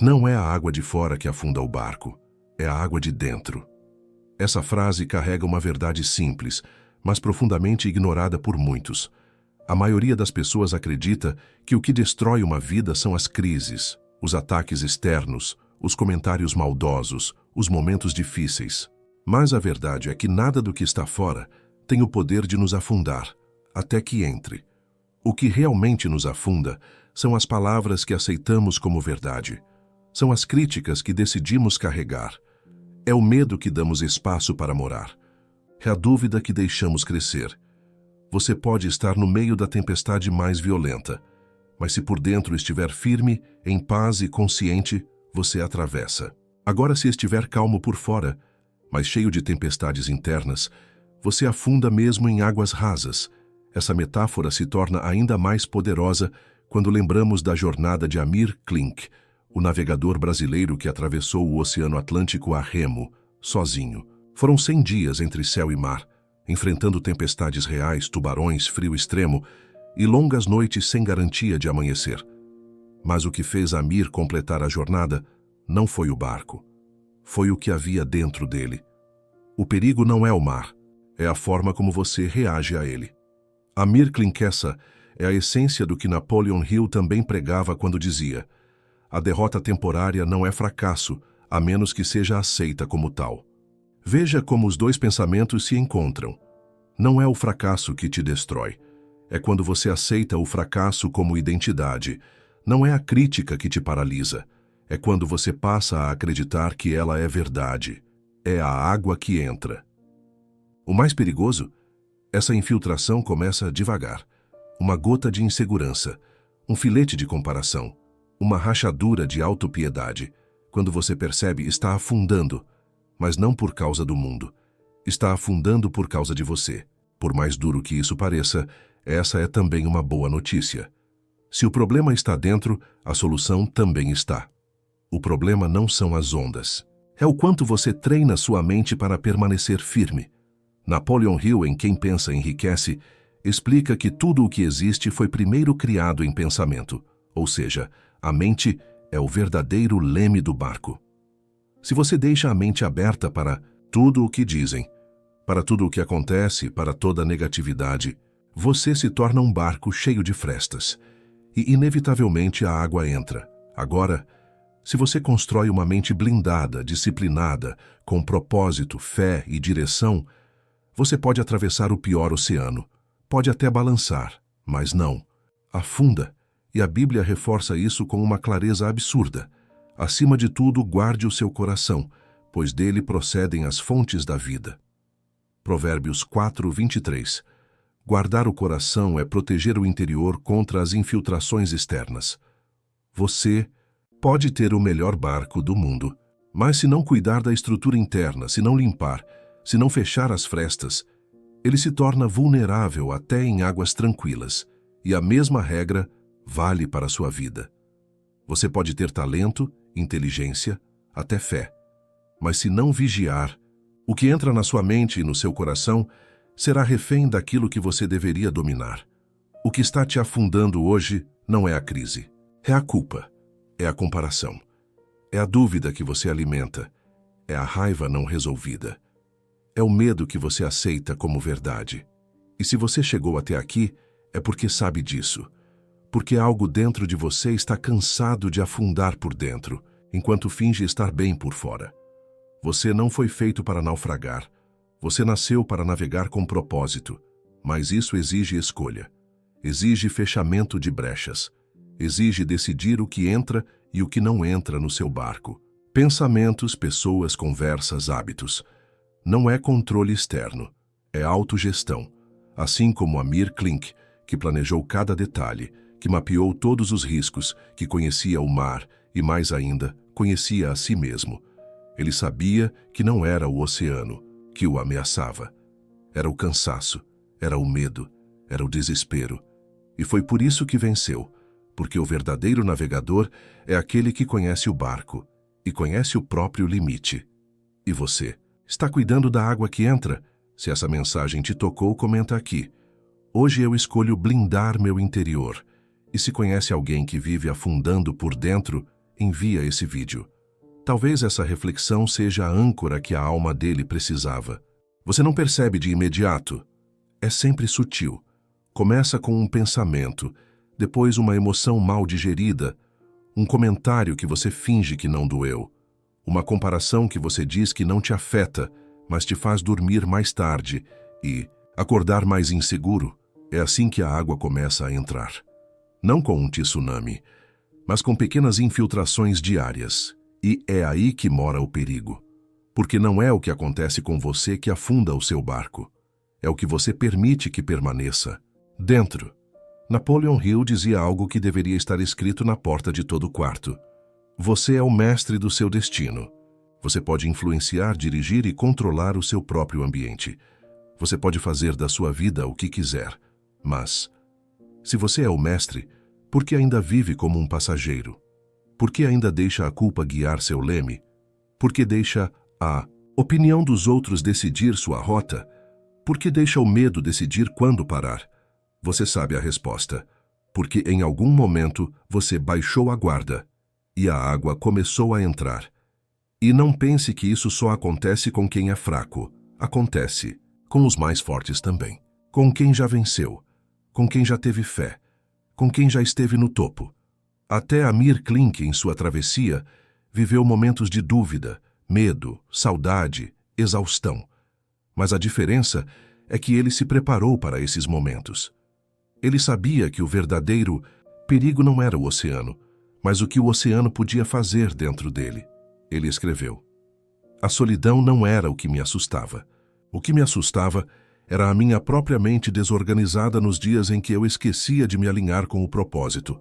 Não é a água de fora que afunda o barco, é a água de dentro. Essa frase carrega uma verdade simples, mas profundamente ignorada por muitos. A maioria das pessoas acredita que o que destrói uma vida são as crises, os ataques externos, os comentários maldosos, os momentos difíceis. Mas a verdade é que nada do que está fora tem o poder de nos afundar, até que entre. O que realmente nos afunda são as palavras que aceitamos como verdade. São as críticas que decidimos carregar. É o medo que damos espaço para morar. É a dúvida que deixamos crescer. Você pode estar no meio da tempestade mais violenta, mas se por dentro estiver firme, em paz e consciente, você atravessa. Agora, se estiver calmo por fora, mas cheio de tempestades internas, você afunda mesmo em águas rasas. Essa metáfora se torna ainda mais poderosa quando lembramos da jornada de Amir Klink, o navegador brasileiro que atravessou o Oceano Atlântico a remo, sozinho. Foram 100 dias entre céu e mar, enfrentando tempestades reais, tubarões, frio extremo e longas noites sem garantia de amanhecer. Mas o que fez Amir completar a jornada não foi o barco. Foi o que havia dentro dele. O perigo não é o mar, é a forma como você reage a ele. Amir Klinkessa é a essência do que Napoleon Hill também pregava quando dizia: a derrota temporária não é fracasso, a menos que seja aceita como tal. Veja como os dois pensamentos se encontram. Não é o fracasso que te destrói. É quando você aceita o fracasso como identidade. Não é a crítica que te paralisa. É quando você passa a acreditar que ela é verdade. É a água que entra. O mais perigoso? Essa infiltração começa devagar. Uma gota de insegurança, um filete de comparação, uma rachadura de autopiedade. Quando você percebe, está afundando, mas não por causa do mundo. Está afundando por causa de você. Por mais duro que isso pareça, essa é também uma boa notícia. Se o problema está dentro, a solução também está. O problema não são as ondas. É o quanto você treina sua mente para permanecer firme. Napoleon Hill, em Quem Pensa Enriquece, explica que tudo o que existe foi primeiro criado em pensamento, ou seja, a mente é o verdadeiro leme do barco. Se você deixa a mente aberta para tudo o que dizem, para tudo o que acontece, para toda negatividade, você se torna um barco cheio de frestas. E inevitavelmente a água entra. Agora, se você constrói uma mente blindada, disciplinada, com propósito, fé e direção, você pode atravessar o pior oceano. Pode até balançar, mas não. Afunda, e a Bíblia reforça isso com uma clareza absurda. Acima de tudo, guarde o seu coração, pois dele procedem as fontes da vida. Provérbios 4:23. Guardar o coração é proteger o interior contra as infiltrações externas. Você pode ter o melhor barco do mundo, mas se não cuidar da estrutura interna, se não limpar, se não fechar as frestas, ele se torna vulnerável até em águas tranquilas, e a mesma regra vale para a sua vida. Você pode ter talento, inteligência, até fé, mas se não vigiar, o que entra na sua mente e no seu coração será refém daquilo que você deveria dominar. O que está te afundando hoje não é a crise, é a culpa, é a comparação, é a dúvida que você alimenta, é a raiva não resolvida. É o medo que você aceita como verdade. E se você chegou até aqui, é porque sabe disso. Porque algo dentro de você está cansado de afundar por dentro, enquanto finge estar bem por fora. Você não foi feito para naufragar. Você nasceu para navegar com propósito. Mas isso exige escolha. Exige fechamento de brechas. Exige decidir o que entra e o que não entra no seu barco. Pensamentos, pessoas, conversas, hábitos. Não é controle externo, é autogestão. Assim como Amir Klink, que planejou cada detalhe, que mapeou todos os riscos, que conhecia o mar e, mais ainda, conhecia a si mesmo. Ele sabia que não era o oceano que o ameaçava. Era o cansaço, era o medo, era o desespero. E foi por isso que venceu, porque o verdadeiro navegador é aquele que conhece o barco e conhece o próprio limite. E você? Está cuidando da água que entra? Se essa mensagem te tocou, comenta aqui. Hoje eu escolho blindar meu interior. E se conhece alguém que vive afundando por dentro, envia esse vídeo. Talvez essa reflexão seja a âncora que a alma dele precisava. Você não percebe de imediato. É sempre sutil. Começa com um pensamento, depois uma emoção mal digerida, um comentário que você finge que não doeu, uma comparação que você diz que não te afeta, mas te faz dormir mais tarde e acordar mais inseguro. É assim que a água começa a entrar. Não com um tsunami, mas com pequenas infiltrações diárias. E é aí que mora o perigo. Porque não é o que acontece com você que afunda o seu barco. É o que você permite que permaneça dentro. Napoleon Hill dizia algo que deveria estar escrito na porta de todo quarto. Você é o mestre do seu destino. Você pode influenciar, dirigir e controlar o seu próprio ambiente. Você pode fazer da sua vida o que quiser. Mas, se você é o mestre, por que ainda vive como um passageiro? Por que ainda deixa a culpa guiar seu leme? Por que deixa a opinião dos outros decidir sua rota? Por que deixa o medo decidir quando parar? Você sabe a resposta. Porque em algum momento você baixou a guarda e a água começou a entrar. E não pense que isso só acontece com quem é fraco. Acontece com os mais fortes também. Com quem já venceu. Com quem já teve fé. Com quem já esteve no topo. Até Amir Klink, em sua travessia, viveu momentos de dúvida, medo, saudade, exaustão. Mas a diferença é que ele se preparou para esses momentos. Ele sabia que o verdadeiro perigo não era o oceano, mas o que o oceano podia fazer dentro dele. Ele escreveu: a solidão não era o que me assustava. O que me assustava era a minha própria mente desorganizada nos dias em que eu esquecia de me alinhar com o propósito.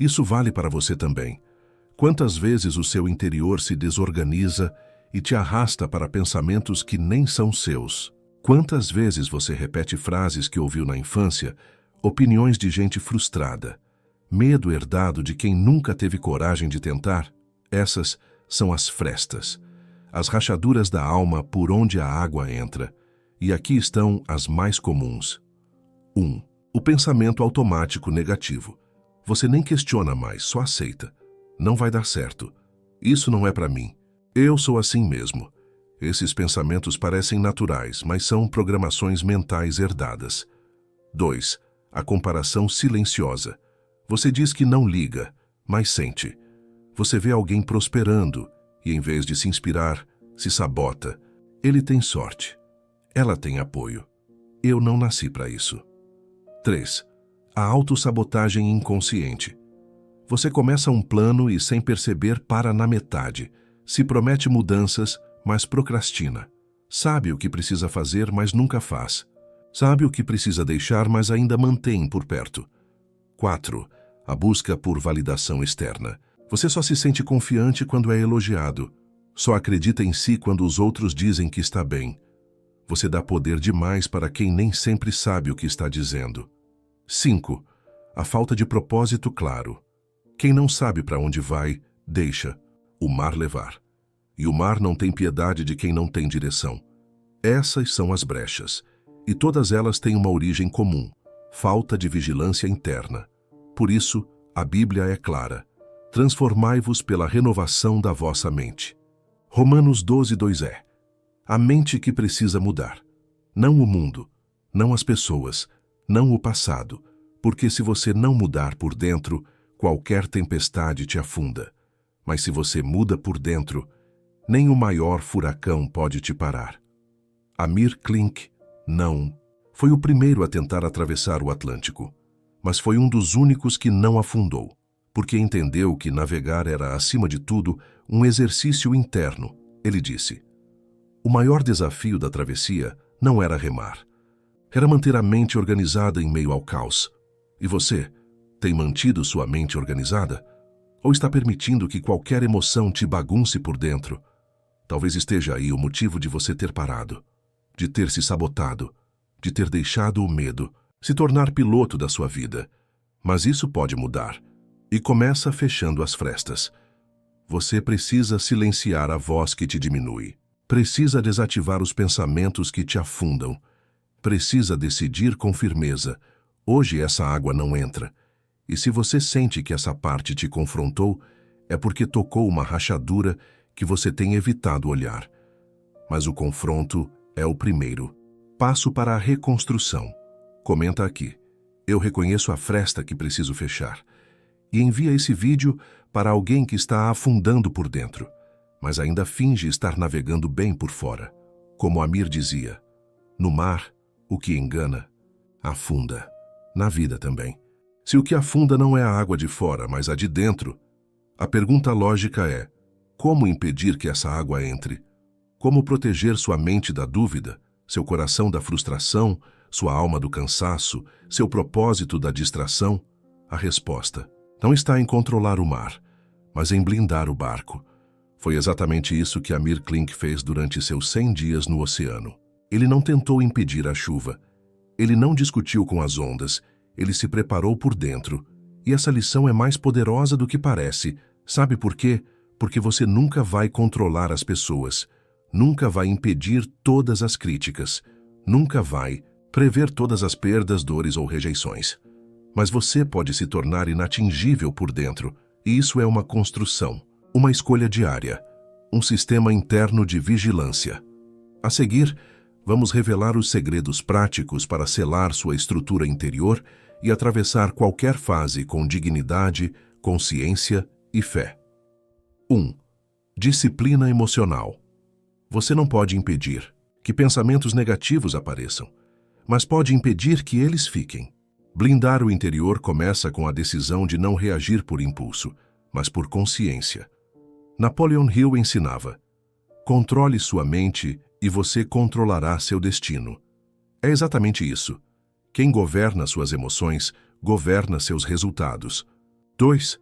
Isso vale para você também. Quantas vezes o seu interior se desorganiza e te arrasta para pensamentos que nem são seus? Quantas vezes você repete frases que ouviu na infância, opiniões de gente frustrada, medo herdado de quem nunca teve coragem de tentar? Essas são as frestas, as rachaduras da alma por onde a água entra. E aqui estão as mais comuns. 1. O pensamento automático negativo. Você nem questiona mais, só aceita. Não vai dar certo. Isso não é para mim. Eu sou assim mesmo. Esses pensamentos parecem naturais, mas são programações mentais herdadas. 2. A comparação silenciosa. Você diz que não liga, mas sente. Você vê alguém prosperando e, em vez de se inspirar, se sabota. Ele tem sorte. Ela tem apoio. Eu não nasci para isso. 3. A autossabotagem inconsciente. Você começa um plano e, sem perceber, para na metade. Se promete mudanças, mas procrastina. Sabe o que precisa fazer, mas nunca faz. Sabe o que precisa deixar, mas ainda mantém por perto. 4. A busca por validação externa. Você só se sente confiante quando é elogiado. Só acredita em si quando os outros dizem que está bem. Você dá poder demais para quem nem sempre sabe o que está dizendo. 5. A falta de propósito claro. Quem não sabe para onde vai, deixa o mar levar. E o mar não tem piedade de quem não tem direção. Essas são as brechas. E todas elas têm uma origem comum: falta de vigilância interna. Por isso, a Bíblia é clara: transformai-vos pela renovação da vossa mente. Romanos 12:2 é a mente que precisa mudar. Não o mundo, não as pessoas, não o passado, porque se você não mudar por dentro, qualquer tempestade te afunda. Mas se você muda por dentro, nem o maior furacão pode te parar. Amir Klink não foi o primeiro a tentar atravessar o Atlântico, mas foi um dos únicos que não afundou, porque entendeu que navegar era, acima de tudo, um exercício interno. Ele disse: o maior desafio da travessia não era remar. Era manter a mente organizada em meio ao caos. E você, tem mantido sua mente organizada? Ou está permitindo que qualquer emoção te bagunce por dentro? Talvez esteja aí o motivo de você ter parado, de ter se sabotado, de ter deixado o medo se tornar piloto da sua vida. Mas isso pode mudar. E começa fechando as frestas. Você precisa silenciar a voz que te diminui. Precisa desativar os pensamentos que te afundam. Precisa decidir com firmeza: hoje essa água não entra. E se você sente que essa parte te confrontou, é porque tocou uma rachadura que você tem evitado olhar. Mas o confronto é o primeiro passo para a reconstrução. Comenta aqui: eu reconheço a fresta que preciso fechar. E envia esse vídeo para alguém que está afundando por dentro, mas ainda finge estar navegando bem por fora. Como Amir dizia, no mar, o que engana, afunda. Na vida também. Se o que afunda não é a água de fora, mas a de dentro, a pergunta lógica é: como impedir que essa água entre? Como proteger sua mente da dúvida, seu coração da frustração, sua alma do cansaço, seu propósito da distração? A resposta não está em controlar o mar, mas em blindar o barco. Foi exatamente isso que Amir Klink fez durante seus 100 dias no oceano. Ele não tentou impedir a chuva. Ele não discutiu com as ondas. Ele se preparou por dentro. E essa lição é mais poderosa do que parece. Sabe por quê? Porque você nunca vai controlar as pessoas. Nunca vai impedir todas as críticas. Nunca vai prever todas as perdas, dores ou rejeições. Mas você pode se tornar inatingível por dentro, e isso é uma construção, uma escolha diária, um sistema interno de vigilância. A seguir, vamos revelar os segredos práticos para selar sua estrutura interior e atravessar qualquer fase com dignidade, consciência e fé. 1. Disciplina emocional. Você não pode impedir que pensamentos negativos apareçam, mas pode impedir que eles fiquem. Blindar o interior começa com a decisão de não reagir por impulso, mas por consciência. Napoleon Hill ensinava: controle sua mente e você controlará seu destino. É exatamente isso. Quem governa suas emoções, governa seus resultados. 2.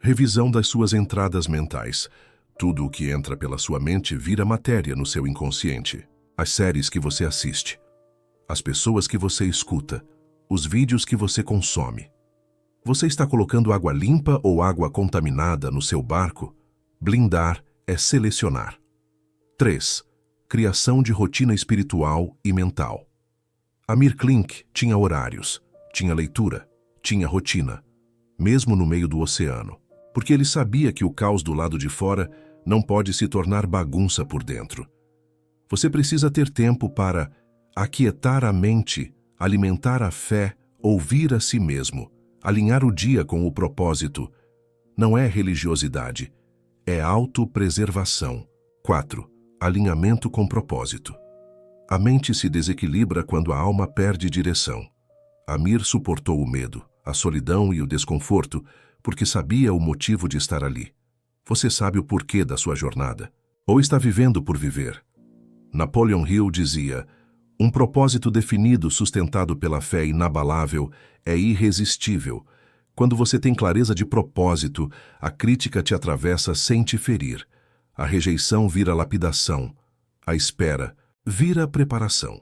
Revisão das suas entradas mentais. Tudo o que entra pela sua mente vira matéria no seu inconsciente. As séries que você assiste, as pessoas que você escuta, os vídeos que você consome. Você está colocando água limpa ou água contaminada no seu barco? Blindar é selecionar. 3. Criação de rotina espiritual e mental. Amir Klink tinha horários, tinha leitura, tinha rotina, mesmo no meio do oceano, porque ele sabia que o caos do lado de fora não pode se tornar bagunça por dentro. Você precisa ter tempo para aquietar a mente, alimentar a fé, ouvir a si mesmo, alinhar o dia com o propósito. Não é religiosidade, é autopreservação. 4. Alinhamento com propósito. A mente se desequilibra quando a alma perde direção. Amir suportou o medo, a solidão e o desconforto, porque sabia o motivo de estar ali. Você sabe o porquê da sua jornada? Ou está vivendo por viver? Napoleon Hill dizia: um propósito definido, sustentado pela fé inabalável, é irresistível. Quando você tem clareza de propósito, a crítica te atravessa sem te ferir. A rejeição vira lapidação. A espera vira preparação.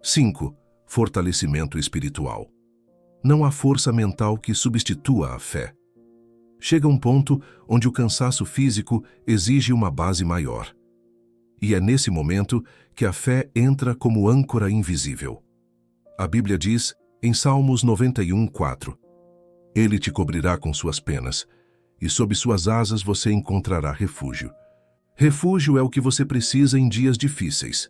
5. Fortalecimento espiritual. Não há força mental que substitua a fé. Chega um ponto onde o cansaço físico exige uma base maior. E é nesse momento que a fé entra como âncora invisível. A Bíblia diz, em Salmos 91:4, Ele te cobrirá com suas penas, e sob suas asas você encontrará refúgio. Refúgio é o que você precisa em dias difíceis.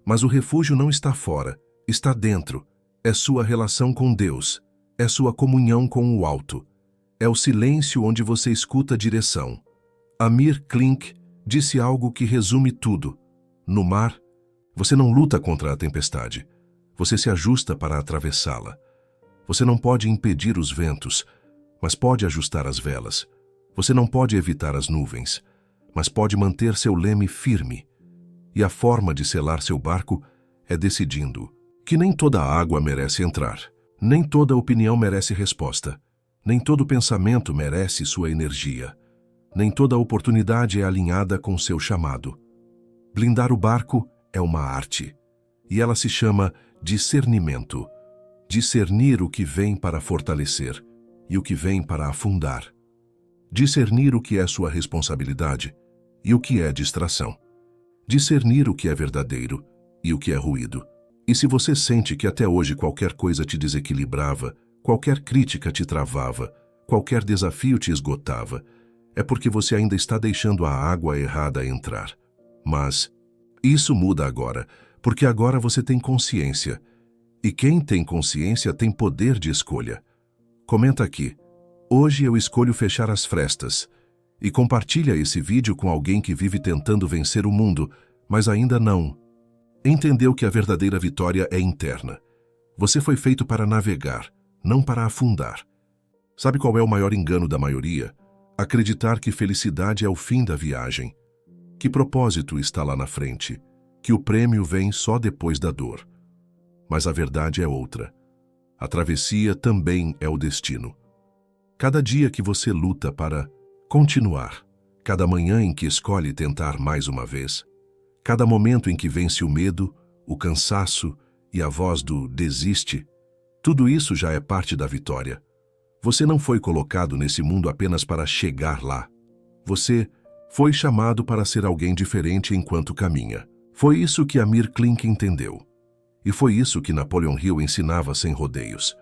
Mas o refúgio não está fora, está dentro. É sua relação com Deus, é sua comunhão com o alto. É o silêncio onde você escuta a direção. Amir Klink disse algo que resume tudo. No mar, você não luta contra a tempestade. Você se ajusta para atravessá-la. Você não pode impedir os ventos, mas pode ajustar as velas. Você não pode evitar as nuvens, mas pode manter seu leme firme. E a forma de selar seu barco é decidindo que nem toda água merece entrar, nem toda opinião merece resposta, nem todo pensamento merece sua energia, nem toda oportunidade é alinhada com seu chamado. Blindar o barco é uma arte, e ela se chama discernimento. Discernir o que vem para fortalecer e o que vem para afundar. Discernir o que é sua responsabilidade e o que é distração. Discernir o que é verdadeiro e o que é ruído. E se você sente que até hoje qualquer coisa te desequilibrava, qualquer crítica te travava, qualquer desafio te esgotava, é porque você ainda está deixando a água errada entrar. Mas isso muda agora, porque agora você tem consciência. E quem tem consciência tem poder de escolha. Comenta aqui: hoje eu escolho fechar as frestas. E compartilha esse vídeo com alguém que vive tentando vencer o mundo, mas ainda não entendeu que a verdadeira vitória é interna. Você foi feito para navegar, não para afundar. Sabe qual é o maior engano da maioria? Acreditar que felicidade é o fim da viagem. Que propósito está lá na frente? Que o prêmio vem só depois da dor. Mas a verdade é outra. A travessia também é o destino. Cada dia que você luta para continuar, cada manhã em que escolhe tentar mais uma vez, cada momento em que vence o medo, o cansaço e a voz do desiste, tudo isso já é parte da vitória. Você não foi colocado nesse mundo apenas para chegar lá. Você foi chamado para ser alguém diferente enquanto caminha. Foi isso que Amir Klink entendeu. E foi isso que Napoleon Hill ensinava sem rodeios.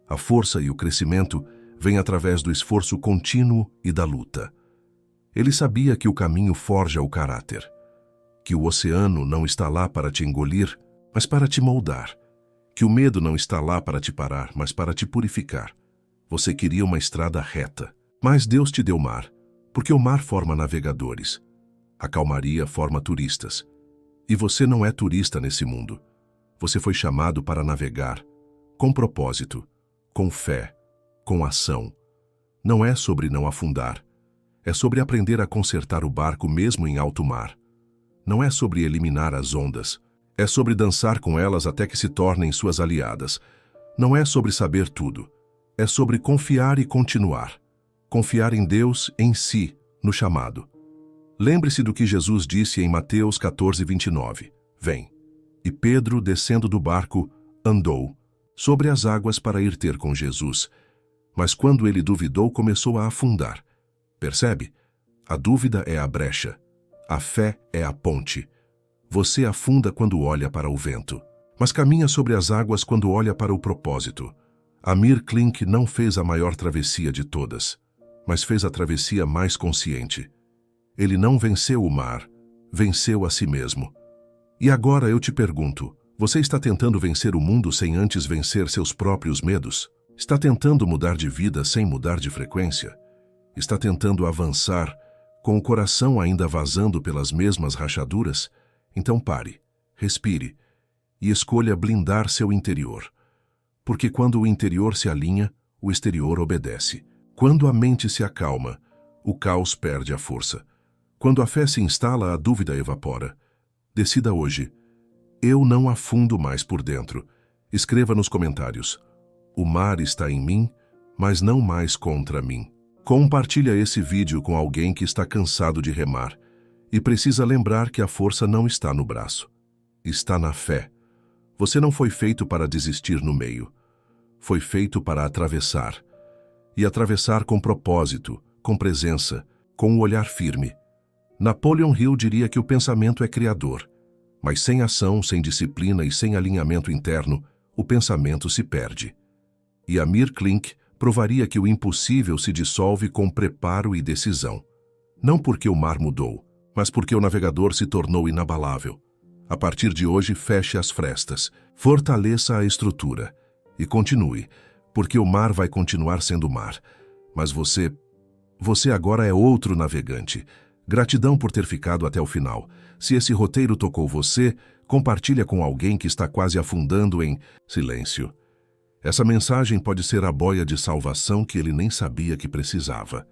A força e o crescimento vêm através do esforço contínuo e da luta. Ele sabia que o caminho forja o caráter, que o oceano não está lá para te engolir, mas para te moldar, que o medo não está lá para te parar, mas para te purificar. Você queria uma estrada reta, mas Deus te deu mar, porque o mar forma navegadores. A calmaria forma turistas. E você não é turista nesse mundo. Você foi chamado para navegar, com propósito, com fé, com ação. Não é sobre não afundar. É sobre aprender a consertar o barco mesmo em alto mar. Não é sobre eliminar as ondas. É sobre dançar com elas até que se tornem suas aliadas. Não é sobre saber tudo. É sobre confiar e continuar. Confiar em Deus, em si, no chamado. Lembre-se do que Jesus disse em Mateus 14:29. Vem. E Pedro, descendo do barco, andou sobre as águas para ir ter com Jesus. Mas quando ele duvidou, começou a afundar. Percebe? A dúvida é a brecha. A fé é a ponte. Você afunda quando olha para o vento, mas caminha sobre as águas quando olha para o propósito. Amir Klink não fez a maior travessia de todas, mas fez a travessia mais consciente. Ele não venceu o mar, venceu a si mesmo. E agora eu te pergunto, você está tentando vencer o mundo sem antes vencer seus próprios medos? Está tentando mudar de vida sem mudar de frequência? Está tentando avançar com o coração ainda vazando pelas mesmas rachaduras? Então pare, respire e escolha blindar seu interior. Porque quando o interior se alinha, o exterior obedece. Quando a mente se acalma, o caos perde a força. Quando a fé se instala, a dúvida evapora. Decida hoje: eu não afundo mais por dentro. Escreva nos comentários: o mar está em mim, mas não mais contra mim. Compartilha esse vídeo com alguém que está cansado de remar e precisa lembrar que a força não está no braço. Está na fé. Você não foi feito para desistir no meio. Foi feito para atravessar. E atravessar com propósito, com presença, com um olhar firme. Napoleon Hill diria que o pensamento é criador, mas sem ação, sem disciplina e sem alinhamento interno, o pensamento se perde. E Amir Klink provaria que o impossível se dissolve com preparo e decisão. Não porque o mar mudou, mas porque o navegador se tornou inabalável. A partir de hoje, feche as frestas, fortaleça a estrutura e continue, porque o mar vai continuar sendo mar. Mas você agora é outro navegante. Gratidão por ter ficado até o final. Se esse roteiro tocou você, compartilha com alguém que está quase afundando em silêncio. Essa mensagem pode ser a boia de salvação que ele nem sabia que precisava.